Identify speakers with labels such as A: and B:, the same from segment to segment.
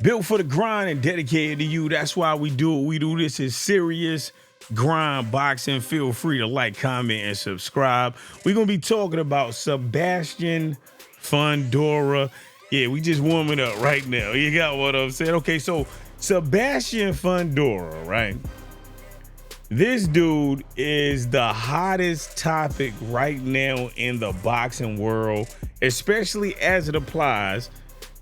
A: Built for the grind and dedicated to you. That's why we do it. We do this is serious grind boxing. Feel free to like, comment, and subscribe. We're going to be talking about Sebastian Fundora. Yeah, we just warming up right now. You got what I'm saying? Okay, so Sebastian Fundora, right? This dude is the hottest topic right now in the boxing world, especially as it applies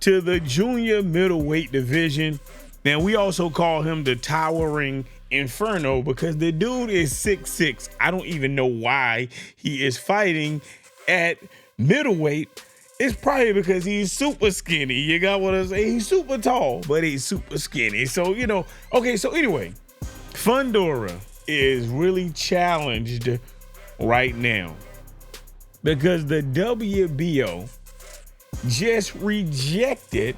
A: to the junior middleweight division. Now, we also call him the towering Inferno because the dude is 6'6". I don't even know why he is fighting at middleweight. It's probably because he's super skinny. You got what I'm saying? He's super tall, but he's super skinny. So, okay, so anyway, Fundora is really challenged right now because the WBO just rejected,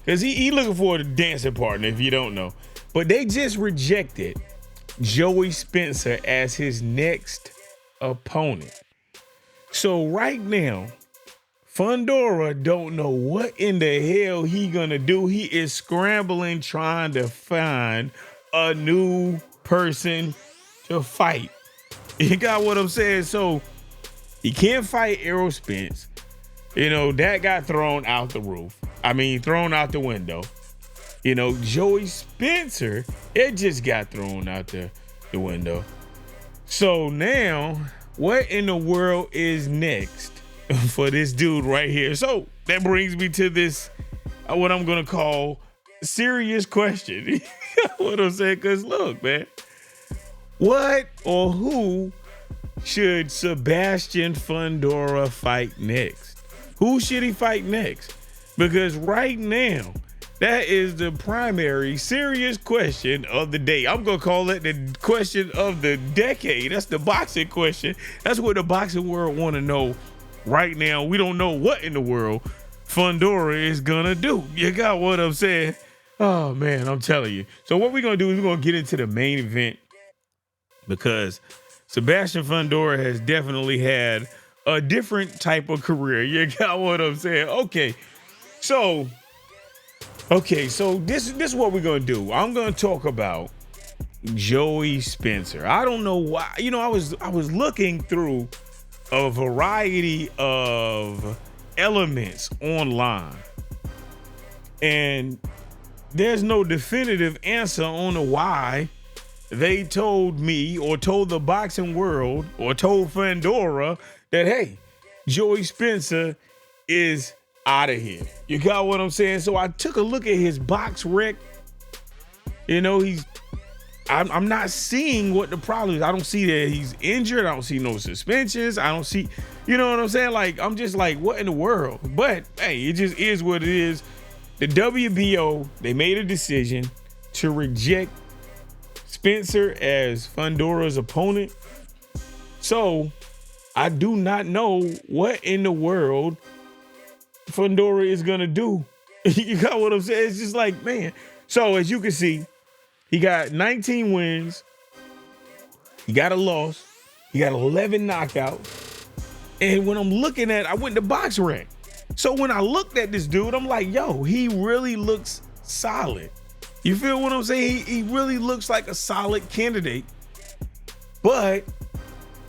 A: because he looking for a dancing partner, if you don't know, but they just rejected Joey Spencer as his next opponent. So right now, Fundora don't know what in the hell he gonna do. He is scrambling, trying to find a new person to fight. You got what I'm saying? So he can't fight Errol Spence. That got thrown out the roof. Thrown out the window. Joey Spencer, it just got thrown out the window. So now, what in the world is next for this dude right here? So that brings me to this, what I'm going to call serious question. What I'm saying? Because look, man, what or who should Sebastian Fundora fight next? Who should he fight next? Because right now, that is the primary serious question of the day. I'm going to call it the question of the decade. That's the boxing question. That's what the boxing world want to know right now. We don't know what in the world Fundora is going to do. You got what I'm saying? Oh, man, I'm telling you. So what we're going to do is we're going to get into the main event because Sebastian Fundora has definitely had a different type of career. You got what I'm saying? Okay, so this is what we're gonna do. I'm gonna talk about Joey Spencer. I don't know why. I was looking through a variety of elements online, and there's no definitive answer on the why they told me or told the boxing world or told Fundora that, hey, Joey Spencer is out of here. You got what I'm saying? So I took a look at his box rec. I'm not seeing what the problem is. I don't see that he's injured. I don't see no suspensions. I don't see, you know what I'm saying? Like, I'm just like, what in the world? But hey, it just is what it is. The WBO, they made a decision to reject Spencer as Fundora's opponent. So I do not know what in the world Fundora is gonna do. You got what I'm saying? It's just like, man. So as you can see, he got 19 wins. He got a loss. He got 11 knockouts. And when I'm looking at, I went to box rank. So when I looked at this dude, I'm like, yo, he really looks solid. You feel what I'm saying? He really looks like a solid candidate. But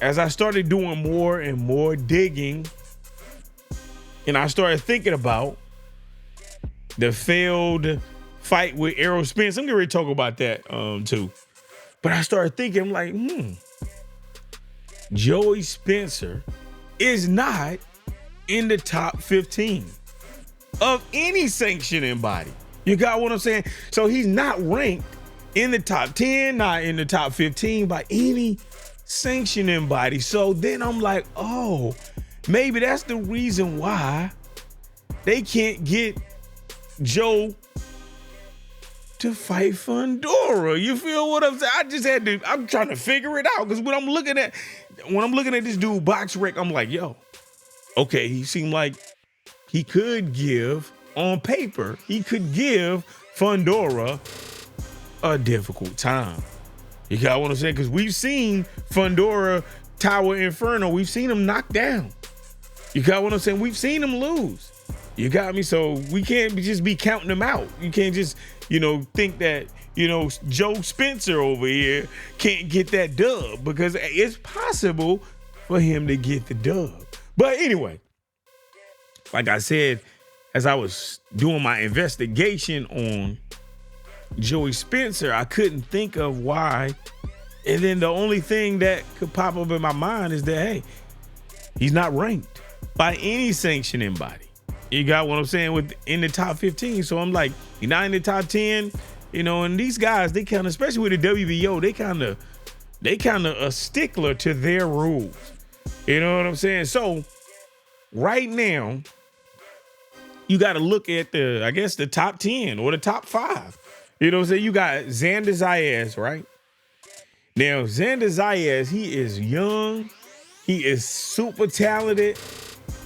A: as I started doing more and more digging, and I started thinking about the failed fight with Errol Spence, I'm getting ready to talk about that too. But I started thinking, I'm like, Joey Spencer is not in the top 15 of any sanctioning body. You got what I'm saying? So he's not ranked in the top 10, not in the top 15 by any sanctioning body. So then I'm like, oh, maybe that's the reason why they can't get Joe to fight Fundora. You feel what I'm saying? I'm trying to figure it out. Because when I'm looking at this dude box rec, I'm like, yo, okay, he seemed like he could give, on paper, he could give Fundora a difficult time. You got what I'm saying? Because we've seen Fundora Tower Inferno. We've seen him knocked down. You got what I'm saying? We've seen him lose. You got me? So we can't just be counting them out. You can't just, think that, Joe Spencer over here can't get that dub, because it's possible for him to get the dub. But anyway, like I said, as I was doing my investigation on Joey Spencer, I couldn't think of why. And then the only thing that could pop up in my mind is that, hey, he's not ranked by any sanctioning body. You got what I'm saying, in the top 15. So I'm like, you're not in the top 10, and these guys, they kind of, especially with the WBO, they kind of a stickler to their rules. You know what I'm saying? So right now, you got to look at the top 10 or the top 5. You know what I'm saying? You got Xander Zayas, right? Now, Xander Zayas, he is young. He is super talented.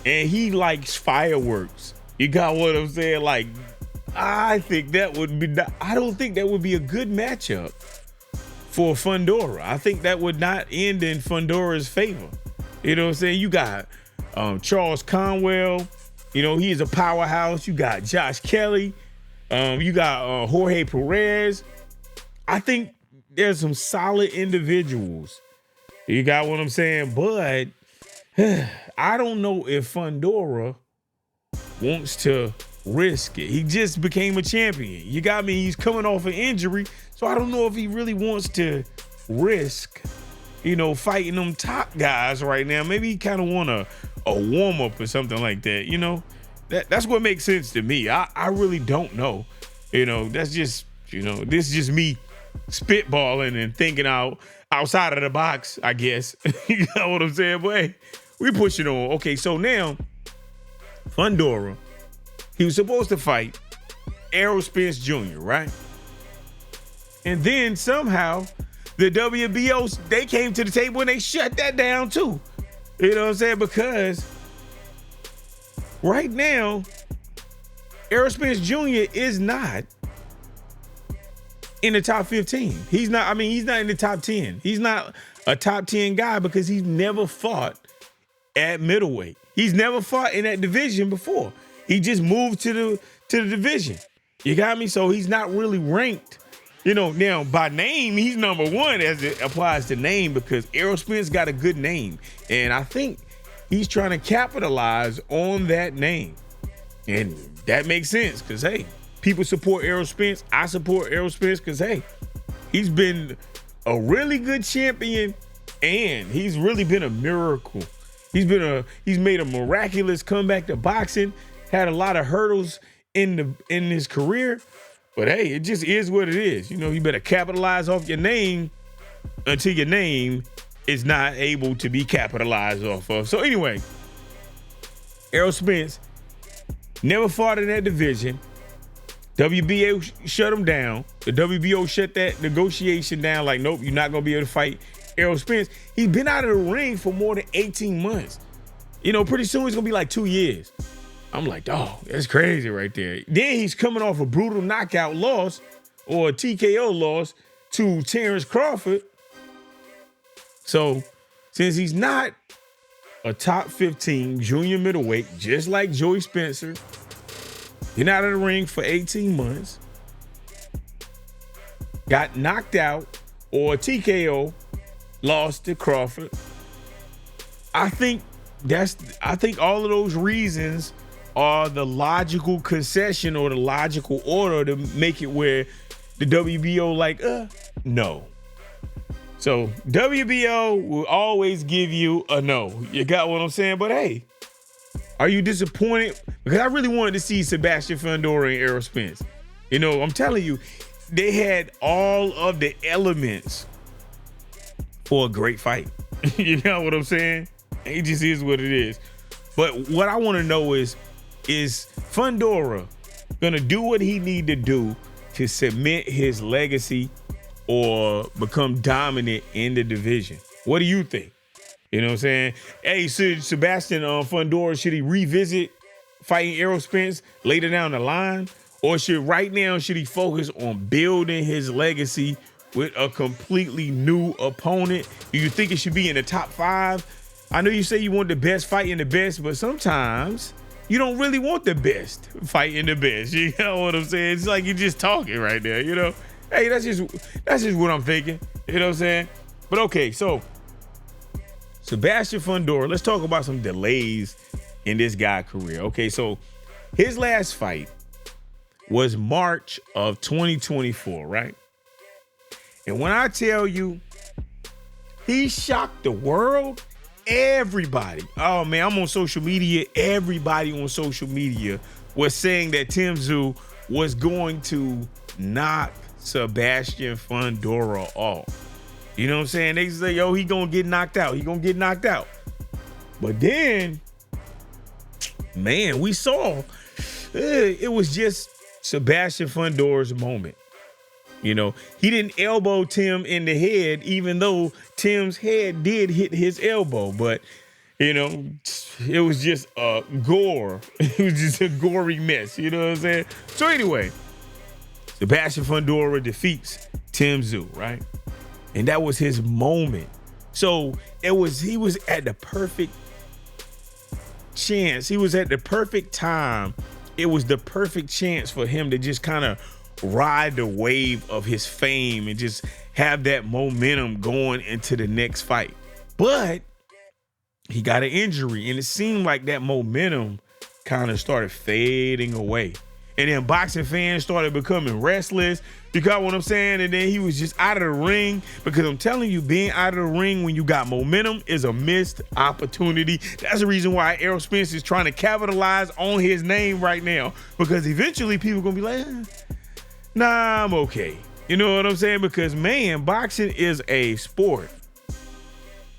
A: And he likes fireworks. You got what I'm saying? Like, I don't think that would be a good matchup for Fundora. I think that would not end in Fundora's favor. You know what I'm saying? You got Charles Conwell. He is a powerhouse. You got Josh Kelly. You got Jorge Perez. I think there's some solid individuals. You got what I'm saying? But I don't know if Fundora wants to risk it. He just became a champion. You got me? He's coming off an injury. So I don't know if he really wants to risk, fighting them top guys right now. Maybe he kind of want a warm-up or something like that. That's what makes sense to me. I really don't know. That's just, this is just me spitballing and thinking outside of the box, I guess. You know what I'm saying? But hey, we pushing on. Okay, so now Fundora, he was supposed to fight Errol Spence Jr., right? And then somehow the WBO, they came to the table and they shut that down too. You know what I'm saying? Because right now, Errol Spence Jr. is not in the top 15. He's not in the top 10. He's not a top 10 guy because he's never fought at middleweight. He's never fought in that division before. He just moved to the division. You got me? So he's not really ranked. Now by name, he's number 1 as it applies to name, because Errol Spence got a good name. And I think he's trying to capitalize on that name. And that makes sense because, hey, people support Errol Spence. I support Errol Spence because, hey, he's been a really good champion and he's really been a miracle. He's made a miraculous comeback to boxing, had a lot of hurdles in his career, but hey, it just is what it is. You better capitalize off your name until your name is not able to be capitalized off of. So anyway, Errol Spence never fought in that division. WBA shut him down. The WBO shut that negotiation down. Like, nope, you're not going to be able to fight Errol Spence. He's been out of the ring for more than 18 months. Pretty soon it's going to be like 2 years. I'm like, dog, that's crazy right there. Then he's coming off a brutal knockout loss or a TKO loss to Terrence Crawford. So since he's not a top 15 junior middleweight, just like Joey Spencer, been out of the ring for 18 months, got knocked out or a TKO, lost to Crawford. I think all of those reasons are the logical concession or the logical order to make it where the WBO no. So WBO will always give you a no. You got what I'm saying? But hey, are you disappointed? Because I really wanted to see Sebastian Fundora and Errol Spence. I'm telling you, they had all of the elements for a great fight. You know what I'm saying? It just is what it is. But what I want to know is Fundora gonna do what he need to do to cement his legacy or become dominant in the division? What do you think? You know what I'm saying? Hey, Sebastian Fundora, should he revisit fighting Errol Spence later down the line? Or should he focus on building his legacy with a completely new opponent? Do you think it should be in the top 5? I know you say you want the best fight in the best, but sometimes you don't really want the best fighting the best. You know what I'm saying? It's like you're just talking right there, you know? Hey, that's just what I'm thinking. You know what I'm saying? But okay, so Sebastian Fundora, let's talk about some delays in this guy's career. Okay, so his last fight was March of 2024, right? And when I tell you, he shocked the world, everybody. Oh man, I'm on social media. Everybody on social media was saying that Tim Tszyu was going to knock Sebastian Fundora off. You know what I'm saying? They say, yo, he gonna get knocked out. He gonna get knocked out. But then, man, we saw it was just Sebastian Fundora's moment. You know, he didn't elbow Tim in the head, even though Tim's head did hit his elbow. But, you know, it was just a gore. It was just a gory mess. You know what I'm saying? So anyway, Sebastian Fundora defeats Tim Tszyu, right? And that was his moment. So he was at the perfect chance. He was at the perfect time. It was the perfect chance for him to just kind of ride the wave of his fame and just have that momentum going into the next fight. But he got an injury, and it seemed like that momentum kind of started fading away. And then boxing fans started becoming restless. You got what I'm saying? And then he was just out of the ring, because I'm telling you, being out of the ring when you got momentum is a missed opportunity. That's the reason why Errol Spence is trying to capitalize on his name right now, because eventually people are going to be like, nah, I'm okay. You know what I'm saying? Because, man, boxing is a sport.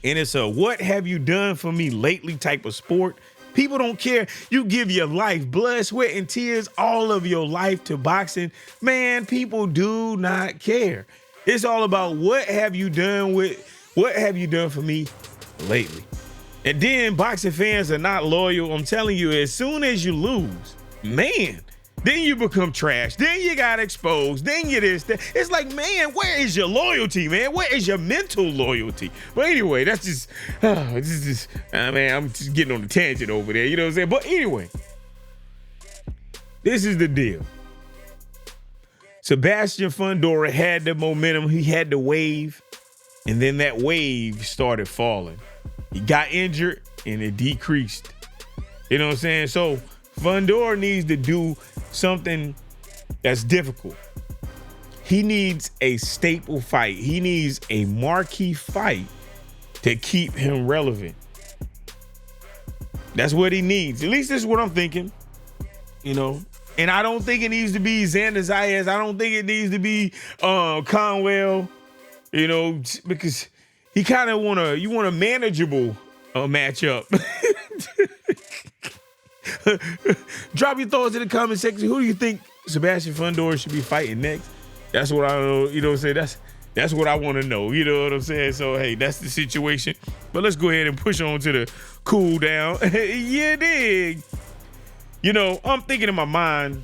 A: And it's a what have you done for me lately type of sport. People don't care. You give your life, blood, sweat, and tears, all of your life to boxing. Man, people do not care. It's all about what have you done for me lately. And then boxing fans are not loyal. I'm telling you, as soon as you lose, man, then you become trash. Then you got exposed. Then you this. That. It's like, man, where is your loyalty, man? Where is your mental loyalty? But anyway, that's just, man, I'm just getting on the tangent over there. You know what I'm saying? But anyway, this is the deal. Sebastian Fundora had the momentum. He had the wave. And then that wave started falling. He got injured and it decreased. You know what I'm saying? So Fundora needs to do something that's difficult. He needs a staple fight. He needs a marquee fight to keep him relevant. That's what he needs. At least this is what I'm thinking, you know. And I don't think it needs to be Xander Zayas. I don't think it needs to be Conwell, you know, because he kind of want a manageable matchup. Drop your thoughts in the comment section. Who do you think Sebastian Fundora should be fighting next? That's what I know. You know what I'm saying? That's what I want to know. You know what I'm saying? So, hey, that's the situation. But let's go ahead and push on to the cool down. Yeah, dig. You know, I'm thinking in my mind,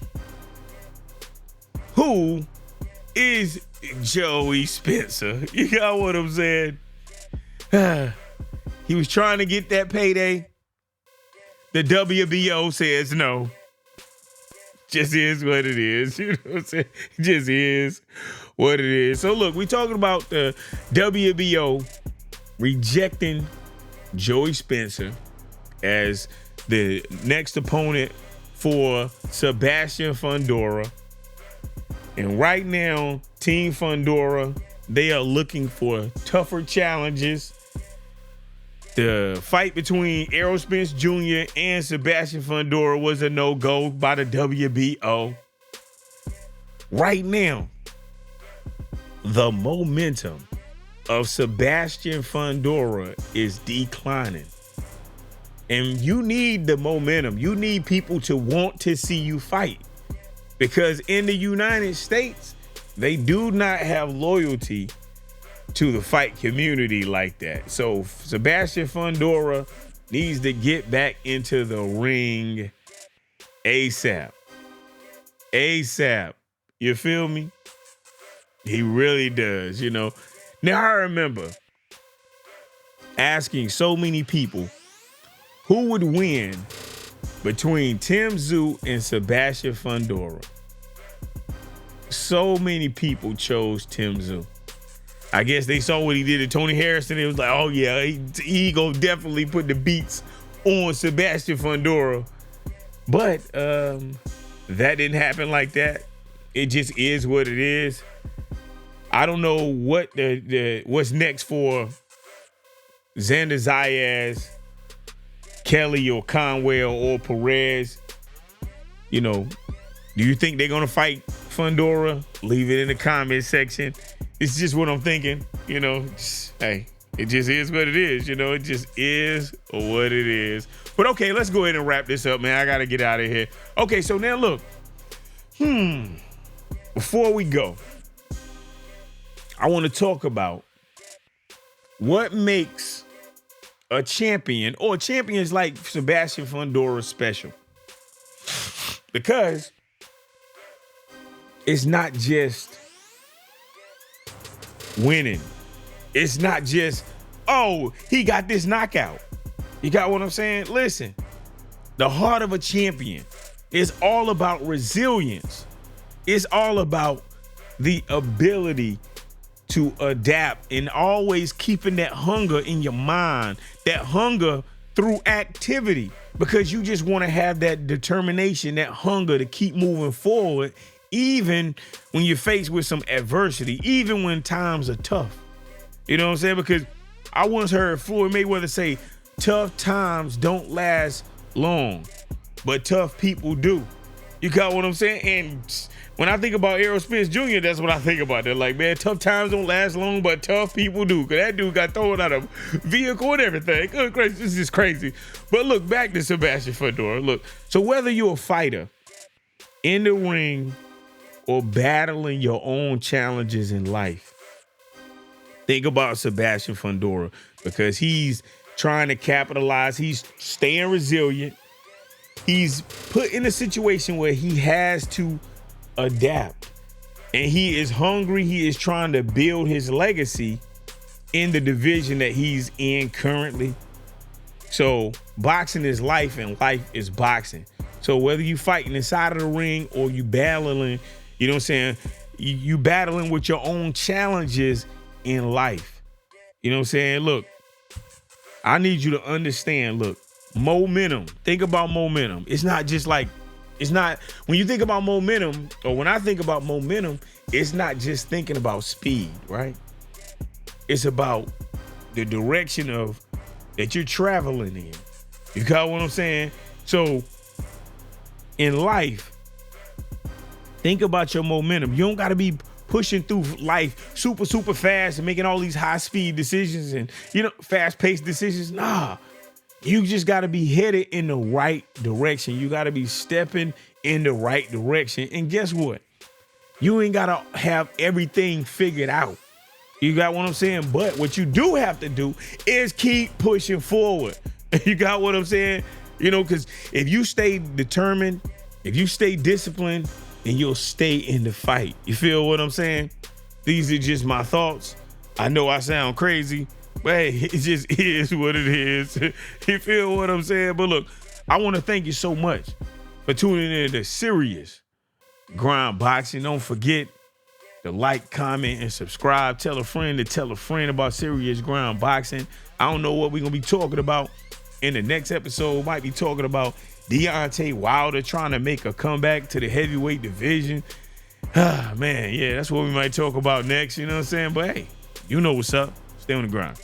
A: who is Joey Spencer? You got what I'm saying? He was trying to get that payday. The WBO says no. Just is what it is. You know what I'm saying? It just is what it is. So look, we're talking about the WBO rejecting Joey Spencer as the next opponent for Sebastian Fundora. And right now, Team Fundora, they are looking for tougher challenges. The fight between Errol Spence Jr. and Sebastian Fundora was a no-go by the WBO. Right now, the momentum of Sebastian Fundora is declining. And you need the momentum. You need people to want to see you fight. Because in the United States, they do not have loyalty to the fight community like that. So Sebastian Fundora needs to get back into the ring ASAP. ASAP. You feel me? He really does, you know. Now I remember asking so many people who would win between Tim Tszyu and Sebastian Fundora. So many people chose Tim Tszyu. I guess they saw what he did to Tony Harrison. It was like, oh yeah, he gonna definitely put the beats on Sebastian Fundora. But that didn't happen like that. It just is what it is. I don't know what what's next for Xander Zayas, Kelly or Conwell or Perez. You know, do you think they're gonna fight Fundora? Leave it in the comment section. It's just what I'm thinking. You know, hey, it just is what it is. You know, it just is what it is. But okay, let's go ahead and wrap this up, man. I gotta get out of here. Okay, so now look. Before we go, I want to talk about what makes a champion or champions like Sebastian Fundora special. Because it's not just winning. It's not just, oh, he got this knockout. You got what I'm saying? Listen, the heart of a champion is all about resilience. It's all about the ability to adapt and always keeping that hunger in your mind, that hunger through activity, because you just want to have that determination, that hunger to keep moving forward, even when you're faced with some adversity, even when times are tough. You know what I'm saying? Because I once heard Floyd Mayweather say, tough times don't last long, but tough people do. You got what I'm saying? And when I think about Errol Spence Jr., that's what I think about. They're like, man, tough times don't last long, but tough people do. Because that dude got thrown out of vehicle and everything. Good, crazy. This is crazy. But look, back to Sebastian Fundora. Look, so whether you're a fighter in the ring or battling your own challenges in life, think about Sebastian Fundora, because he's trying to capitalize. He's staying resilient. He's put in a situation where he has to adapt, and he is hungry. He is trying to build his legacy in the division that he's in currently. So boxing is life and life is boxing. So whether you fighting inside of the ring or you battling, you know what I'm saying, you battling with your own challenges in life. You know what I'm saying? Look, I need you to understand, look, momentum. Think about momentum. It's not just like, it's not, when you think about momentum, or when I think about momentum, it's not just thinking about speed, right? It's about the direction of that you're traveling in. You got what I'm saying? So in life, think about your momentum. You don't got to be pushing through life super, super fast and making all these high speed decisions and, you know, fast paced decisions. Nah. You just got to be headed in the right direction. You got to be stepping in the right direction. And guess what? You ain't got to have everything figured out. You got what I'm saying? But what you do have to do is keep pushing forward. You got what I'm saying? You know, because if you stay determined, if you stay disciplined, then you'll stay in the fight. You feel what I'm saying? These are just my thoughts. I know I sound crazy, but hey, it just is what it is. You feel what I'm saying? But look, I want to thank you so much for tuning in to Serious Grind Boxing. Don't forget to like, comment, and subscribe. Tell a friend to tell a friend about Serious Grind Boxing. I don't know what we're going to be talking about in the next episode. Might be talking about Deontay Wilder trying to make a comeback to the heavyweight division. Man, yeah, that's what we might talk about next. You know what I'm saying? But hey, you know what's up. Stay on the grind.